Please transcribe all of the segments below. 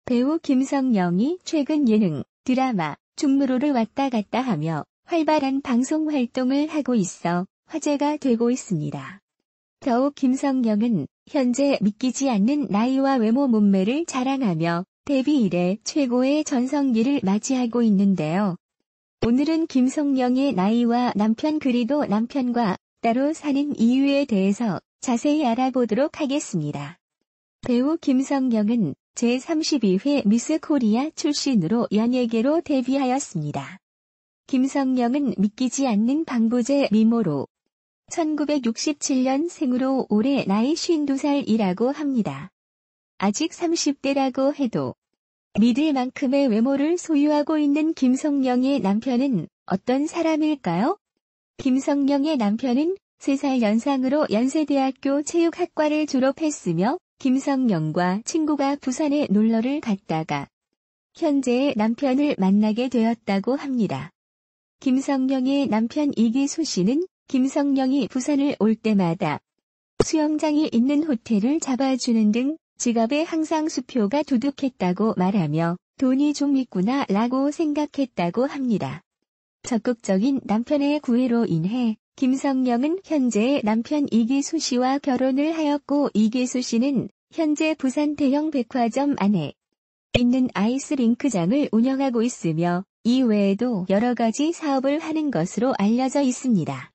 배우 김성령이 최근 예능, 드라마, 중무로를 왔다 갔다 하며 활발한 방송 활동을 하고 있어 화제가 되고 있습니다. 더욱 김성령은 현재 믿기지 않는 나이와 외모 몸매를 자랑하며 데뷔 이래 최고의 전성기를 맞이하고 있는데요. 오늘은 김성령의 나이와 남편 그리고 남편과 따로 사는 이유에 대해서 자세히 알아보도록 하겠습니다. 배우 김성령은 제32회 미스 코리아 출신으로 연예계로 데뷔하였습니다. 김성령은 믿기지 않는 방부제 미모로 1967년 생으로 올해 나이 52살이라고 합니다. 아직 30대라고 해도 믿을 만큼의 외모를 소유하고 있는 김성령의 남편은 어떤 사람일까요? 김성령의 남편은 3살 연상으로 연세대학교 체육학과를 졸업했으며 김성령과 친구가 부산에 놀러를 갔다가 현재의 남편을 만나게 되었다고 합니다. 김성령의 남편 이기수 씨는 김성령이 부산을 올 때마다 수영장이 있는 호텔을 잡아주는 등 지갑에 항상 수표가 두둑했다고 말하며 돈이 좀 있구나 라고 생각했다고 합니다. 적극적인 남편의 구애로 인해 김성령은 현재의 남편 이기수 씨와 결혼을 하였고 이기수 씨는 현재 부산 대형 백화점 안에 있는 아이스링크장을 운영하고 있으며 이외에도 여러 가지 사업을 하는 것으로 알려져 있습니다.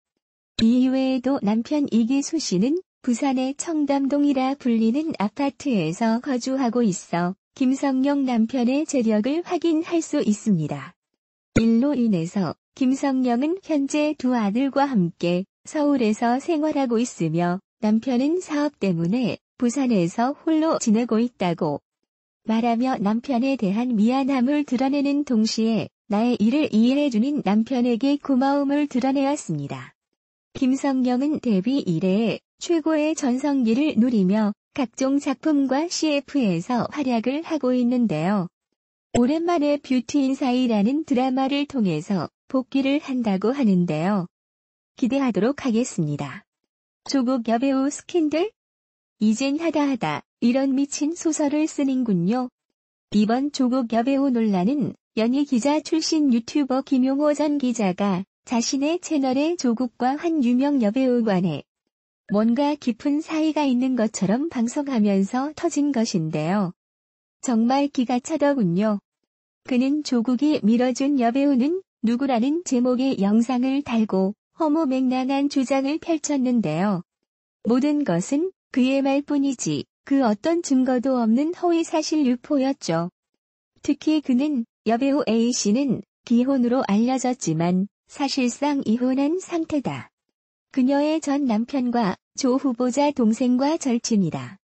이외에도 남편 이기수 씨는 부산의 청담동이라 불리는 아파트에서 거주하고 있어 김성령 남편의 재력을 확인할 수 있습니다. 일로 인해서 김성령은 현재 2 아들과 함께 서울에서 생활하고 있으며 남편은 사업 때문에 부산에서 홀로 지내고 있다고 말하며 남편에 대한 미안함을 드러내는 동시에 나의 일을 이해해주는 남편에게 고마움을 드러내었습니다. 김성령은 데뷔 이래 최고의 전성기를 누리며 각종 작품과 CF에서 활약을 하고 있는데요. 오랜만에 뷰티인사이라는 드라마를 통해서 복귀를 한다고 하는데요. 기대하도록 하겠습니다. 조국 여배우 스캔들? 이젠 하다하다 이런 미친 소설을 쓰는군요. 이번 조국 여배우 논란은 연예 기자 출신 유튜버 김용호 전 기자가 자신의 채널에 조국과 한 유명 여배우 간에 뭔가 깊은 사이가 있는 것처럼 방송하면서 터진 것인데요. 정말 기가 차더군요. 그는 조국이 밀어준 여배우는 누구라는 제목의 영상을 달고 허무맹랑한 주장을 펼쳤는데요. 모든 것은 그의 말뿐이지 그 어떤 증거도 없는 허위사실 유포였죠. 특히 그는 여배우 A씨는 기혼으로 알려졌지만 사실상 이혼한 상태다. 그녀의 전 남편과 조 후보자 동생과 절친이다.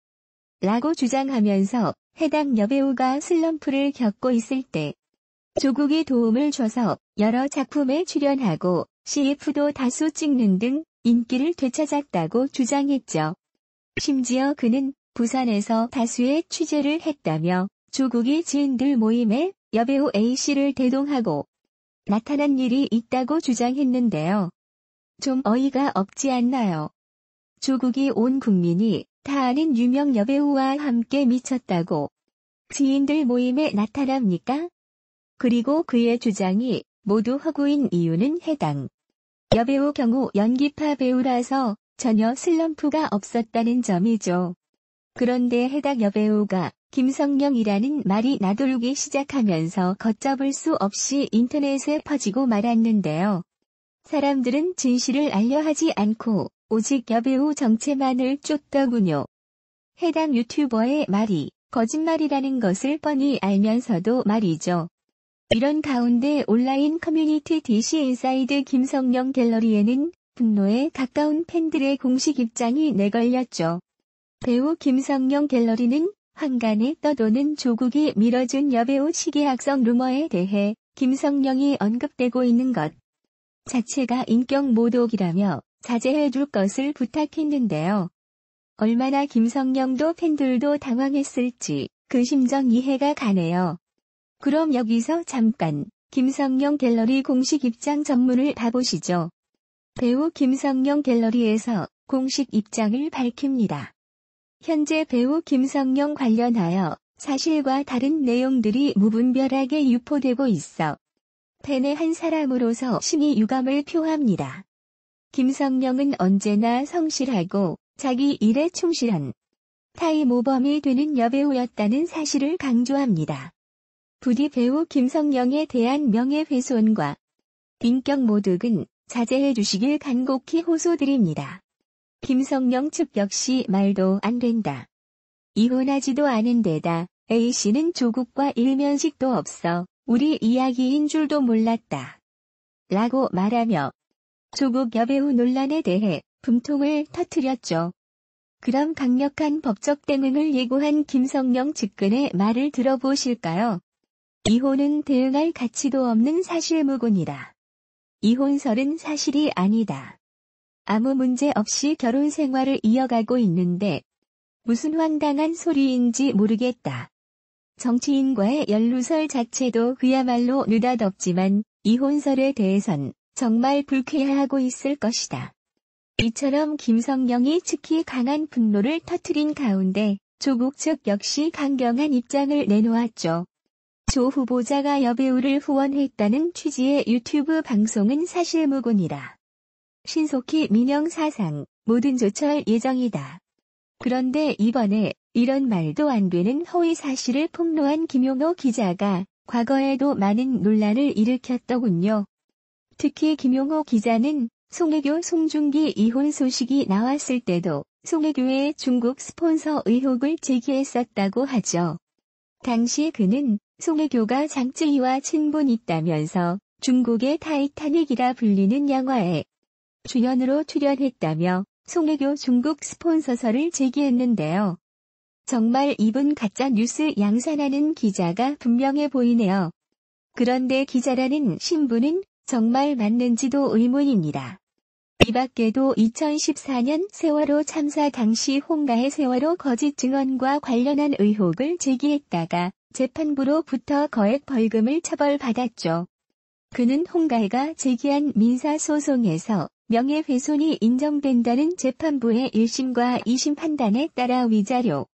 라고 주장하면서 해당 여배우가 슬럼프를 겪고 있을 때 조국이 도움을 줘서 여러 작품에 출연하고 CF도 다수 찍는 등 인기를 되찾았다고 주장했죠. 심지어 그는 부산에서 다수의 취재를 했다며 조국이 지인들 모임에 여배우 A씨를 대동하고 나타난 일이 있다고 주장했는데요. 좀 어이가 없지 않나요? 조국이 온 국민이 다 아는 유명 여배우와 함께 미쳤다고 지인들 모임에 나타납니까? 그리고 그의 주장이 모두 허구인 이유는 해당 여배우 경우 연기파 배우라서 전혀 슬럼프가 없었다는 점이죠. 그런데 해당 여배우가 김성령이라는 말이 나돌기 시작하면서 걷잡을 수 없이 인터넷에 퍼지고 말았는데요. 사람들은 진실을 알려 하지 않고 오직 여배우 정체만을 쫓더군요. 해당 유튜버의 말이 거짓말이라는 것을 뻔히 알면서도 말이죠. 이런 가운데 온라인 커뮤니티 DC 인사이드 김성령 갤러리에는 분노에 가까운 팬들의 공식 입장이 내걸렸죠. 배우 김성령 갤러리는 한간에 떠도는 조국이 밀어준 여배우 시기학성 루머에 대해 김성령이 언급되고 있는 것 자체가 인격 모독이라며 자제해줄 것을 부탁했는데요. 얼마나 김성령도 팬들도 당황했을지 그 심정 이해가 가네요. 그럼 여기서 잠깐 김성령 갤러리 공식 입장 전문을 봐보시죠. 배우 김성령 갤러리에서 공식 입장을 밝힙니다. 현재 배우 김성령 관련하여 사실과 다른 내용들이 무분별하게 유포되고 있어 팬의 한 사람으로서 심히 유감을 표합니다. 김성령은 언제나 성실하고 자기 일에 충실한 타임오범이 되는 여배우였다는 사실을 강조합니다. 부디 배우 김성령에 대한 명예훼손과 인격 모독은 자제해 주시길 간곡히 호소드립니다. 김성령 측 역시 말도 안 된다. 이혼하지도 않은 데다 A씨는 조국과 일면식도 없어 우리 이야기인 줄도 몰랐다. 라고 말하며 조국 여배우 논란에 대해 분통을 터뜨렸죠. 그럼 강력한 법적 대응을 예고한 김성령 측근의 말을 들어보실까요? 이혼은 대응할 가치도 없는 사실무근이다. 이혼설은 사실이 아니다. 아무 문제 없이 결혼 생활을 이어가고 있는데 무슨 황당한 소리인지 모르겠다. 정치인과의 연루설 자체도 그야말로 느닷없지만 이혼설에 대해선 정말 불쾌해하고 있을 것이다. 이처럼 김성령이 특히 강한 분노를 터뜨린 가운데 조국 측 역시 강경한 입장을 내놓았죠. 조 후보자가 여배우를 후원했다는 취지의 유튜브 방송은 사실무근이다. 신속히 민영사상 모든 조처할 예정이다. 그런데 이번에 이런 말도 안 되는 허위 사실을 폭로한 김용호 기자가 과거에도 많은 논란을 일으켰더군요. 특히 김용호 기자는 송혜교 송중기 이혼 소식이 나왔을 때도 송혜교의 중국 스폰서 의혹을 제기했었다고 하죠. 당시 그는 송혜교가 장쯔이와 친분이 있다면서 중국의 타이타닉이라 불리는 영화에 주연으로 출연했다며 송혜교 중국 스폰서설을 제기했는데요. 정말 이분 가짜 뉴스 양산하는 기자가 분명해 보이네요. 그런데 기자라는 신분은 정말 맞는지도 의문입니다. 이 밖에도 2014년 세월호 참사 당시 홍가의 세월호 거짓 증언과 관련한 의혹을 제기했다가 재판부로부터 거액 벌금을 처벌받았죠. 그는 홍가가 제기한 민사소송에서 명예훼손이 인정된다는 재판부의 1심과 2심 판단에 따라 위자료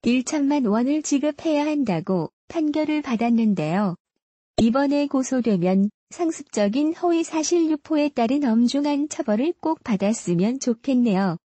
1천만 원을 지급해야 한다고 판결을 받았는데요. 이번에 고소되면 상습적인 허위 사실 유포에 따른 엄중한 처벌을 꼭 받았으면 좋겠네요.